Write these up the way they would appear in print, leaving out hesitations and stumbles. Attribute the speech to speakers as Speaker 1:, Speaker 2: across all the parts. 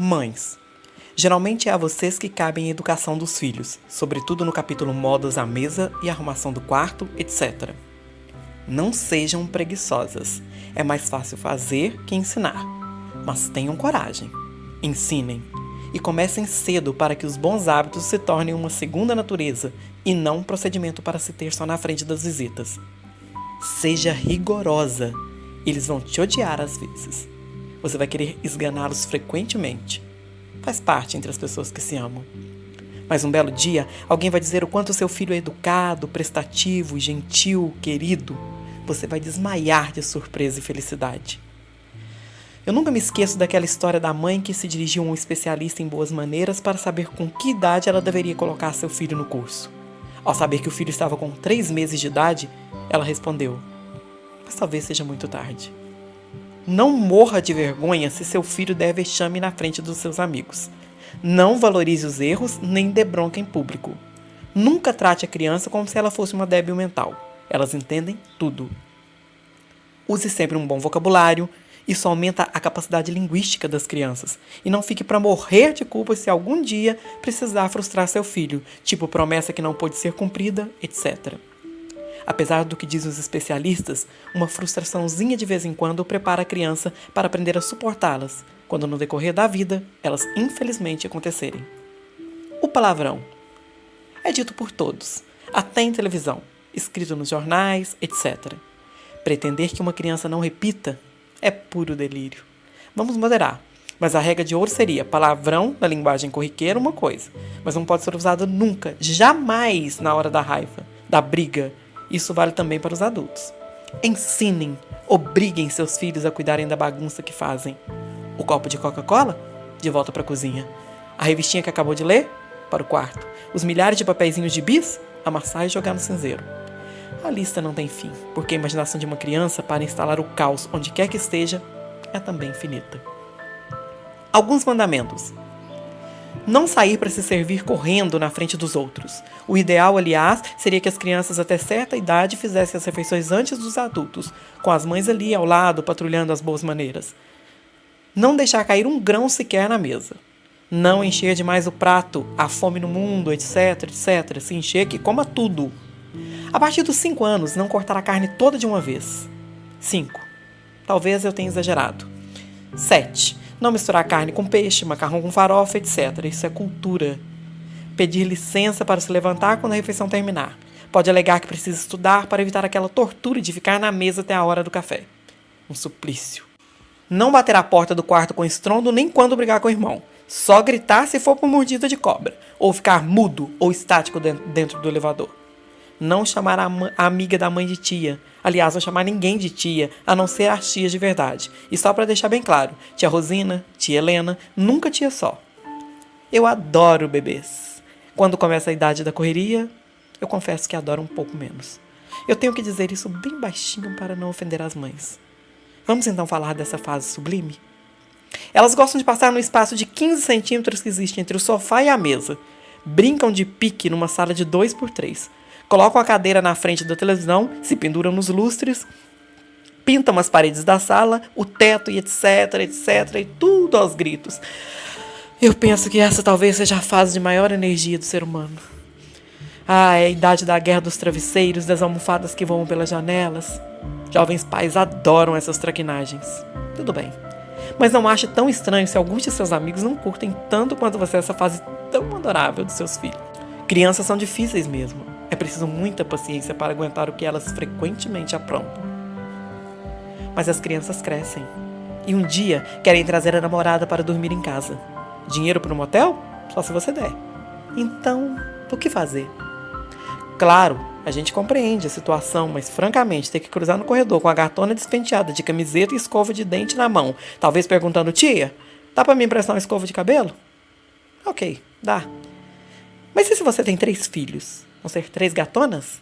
Speaker 1: Mães. Geralmente é a vocês que cabem a educação dos filhos, sobretudo no capítulo modas à mesa e arrumação do quarto, etc. Não sejam preguiçosas. É mais fácil fazer que ensinar. Mas tenham coragem. Ensinem. E comecem cedo para que os bons hábitos se tornem uma segunda natureza e não um procedimento para se ter só na frente das visitas. Seja rigorosa. Eles vão te odiar às vezes. Você vai querer esganá-los frequentemente. Faz parte entre as pessoas que se amam. Mas um belo dia, alguém vai dizer o quanto seu filho é educado, prestativo, gentil, querido. Você vai desmaiar de surpresa e felicidade. Eu nunca me esqueço daquela história da mãe que se dirigiu a um especialista em boas maneiras para saber com que idade ela deveria colocar seu filho no curso. Ao saber que o filho estava com 3 meses de idade, ela respondeu: mas talvez seja muito tarde. Não morra de vergonha se seu filho der vexame na frente dos seus amigos. Não valorize os erros, nem dê bronca em público. Nunca trate a criança como se ela fosse uma débil mental. Elas entendem tudo. Use sempre um bom vocabulário. Isso aumenta a capacidade linguística das crianças. E não fique para morrer de culpa se algum dia precisar frustrar seu filho, tipo promessa que não pôde ser cumprida, etc. Apesar do que dizem os especialistas, uma frustraçãozinha de vez em quando prepara a criança para aprender a suportá-las, quando no decorrer da vida elas infelizmente acontecerem. O palavrão é dito por todos, até em televisão, escrito nos jornais, etc. Pretender que uma criança não repita é puro delírio. Vamos moderar, mas a regra de ouro seria palavrão na linguagem corriqueira uma coisa, mas não pode ser usado nunca, jamais na hora da raiva, da briga. Isso vale também para os adultos. Ensinem, obriguem seus filhos a cuidarem da bagunça que fazem. O copo de Coca-Cola? De volta para a cozinha. A revistinha que acabou de ler? Para o quarto. Os milhares de papeizinhos de bis? Amassar e jogar no cinzeiro. A lista não tem fim, porque a imaginação de uma criança para instalar o caos onde quer que esteja é também infinita. Alguns mandamentos. Não sair para se servir correndo na frente dos outros. O ideal, aliás, seria que as crianças até certa idade fizessem as refeições antes dos adultos, com as mães ali ao lado, patrulhando as boas maneiras. Não deixar cair um grão sequer na mesa. Não encher demais o prato, há fome no mundo, etc, etc. Se encher, que coma tudo. A partir dos 5 anos, não cortar a carne toda de uma vez. 5. Talvez eu tenha exagerado. 7. Não misturar carne com peixe, macarrão com farofa, etc. Isso é cultura. Pedir licença para se levantar quando a refeição terminar. Pode alegar que precisa estudar para evitar aquela tortura de ficar na mesa até a hora do café. Um suplício. Não bater a porta do quarto com estrondo nem quando brigar com o irmão. Só gritar se for por mordida de cobra. Ou ficar mudo ou estático dentro do elevador. Não chamar a amiga da mãe de tia. Aliás, não chamar ninguém de tia, a não ser as tias de verdade. E só para deixar bem claro, tia Rosina, tia Helena, nunca tia só. Eu adoro bebês. Quando começa a idade da correria, eu confesso que adoro um pouco menos. Eu tenho que dizer isso bem baixinho para não ofender as mães. Vamos então falar dessa fase sublime? Elas gostam de passar no espaço de 15 centímetros que existe entre o sofá e a mesa. Brincam de pique numa sala de 2x3. Colocam a cadeira na frente da televisão, se penduram nos lustres, pintam as paredes da sala, o teto e etc, etc, e tudo aos gritos. Eu penso que essa talvez seja a fase de maior energia do ser humano. É a idade da guerra dos travesseiros, das almofadas que voam pelas janelas. Jovens pais adoram essas traquinagens. Tudo bem. Mas não ache tão estranho se alguns de seus amigos não curtem tanto quanto você essa fase tão adorável dos seus filhos. Crianças são difíceis mesmo. É preciso muita paciência para aguentar o que elas frequentemente aprontam. Mas as crianças crescem. E um dia querem trazer a namorada para dormir em casa. Dinheiro para um motel? Só se você der. Então, o que fazer? Claro, a gente compreende a situação, mas francamente, ter que cruzar no corredor com a gatona despenteada de camiseta e escova de dente na mão, talvez perguntando: tia, dá para me emprestar uma escova de cabelo? Ok, dá. Mas e se você tem 3 filhos? Vão ser 3 gatonas?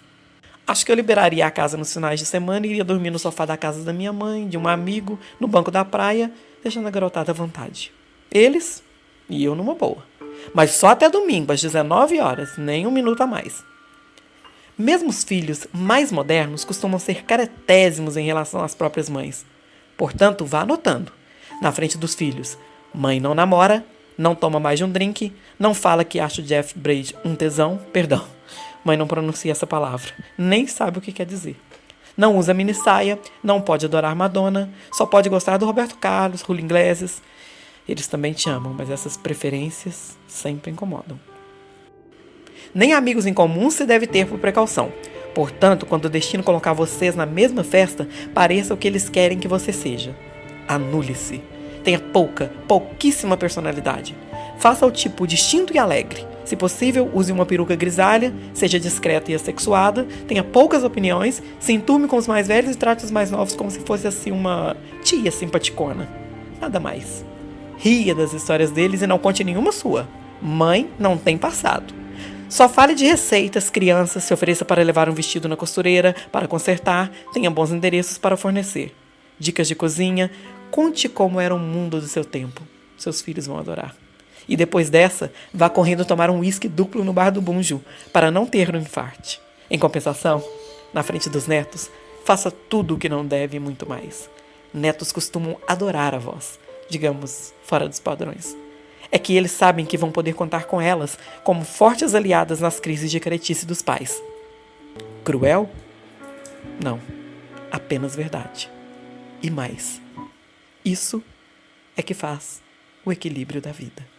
Speaker 1: Acho que eu liberaria a casa nos finais de semana e iria dormir no sofá da casa da minha mãe, de um amigo, no banco da praia, deixando a garotada à vontade. Eles e eu numa boa. Mas só até domingo, às 19 horas, nem um minuto a mais. Mesmo os filhos mais modernos costumam ser caretésimos em relação às próprias mães. Portanto, vá anotando, na frente dos filhos: Mãe não namora, não toma mais de um drink, não fala que acha o Jeff Braid um tesão, perdão, mãe não pronuncia essa palavra, nem sabe o que quer dizer. Não usa mini saia, não pode adorar Madonna, só pode gostar do Roberto Carlos, Julio Iglesias. Eles também te amam, mas essas preferências sempre incomodam. Nem amigos em comum se deve ter por precaução. Portanto, quando o destino colocar vocês na mesma festa, pareça o que eles querem que você seja. Anule-se. Tenha pouquíssima personalidade. Faça o tipo distinto e alegre. Se possível, use uma peruca grisalha, seja discreta e assexuada, tenha poucas opiniões, se enturme com os mais velhos e trate os mais novos como se fosse assim uma tia simpaticona. Nada mais. Ria das histórias deles e não conte nenhuma sua. Mãe não tem passado. Só fale de receitas, crianças, se ofereça para levar um vestido na costureira, para consertar, tenha bons endereços para fornecer. Dicas de cozinha, conte como era o mundo do seu tempo. Seus filhos vão adorar. E depois dessa, vá correndo tomar um uísque duplo no bar do Bunju, para não ter um infarte. Em compensação, na frente dos netos, faça tudo o que não deve e muito mais. Netos costumam adorar a voz, digamos, fora dos padrões. É que eles sabem que vão poder contar com elas como fortes aliadas nas crises de caretice dos pais. Cruel? Não. Apenas verdade. E mais. Isso é que faz o equilíbrio da vida.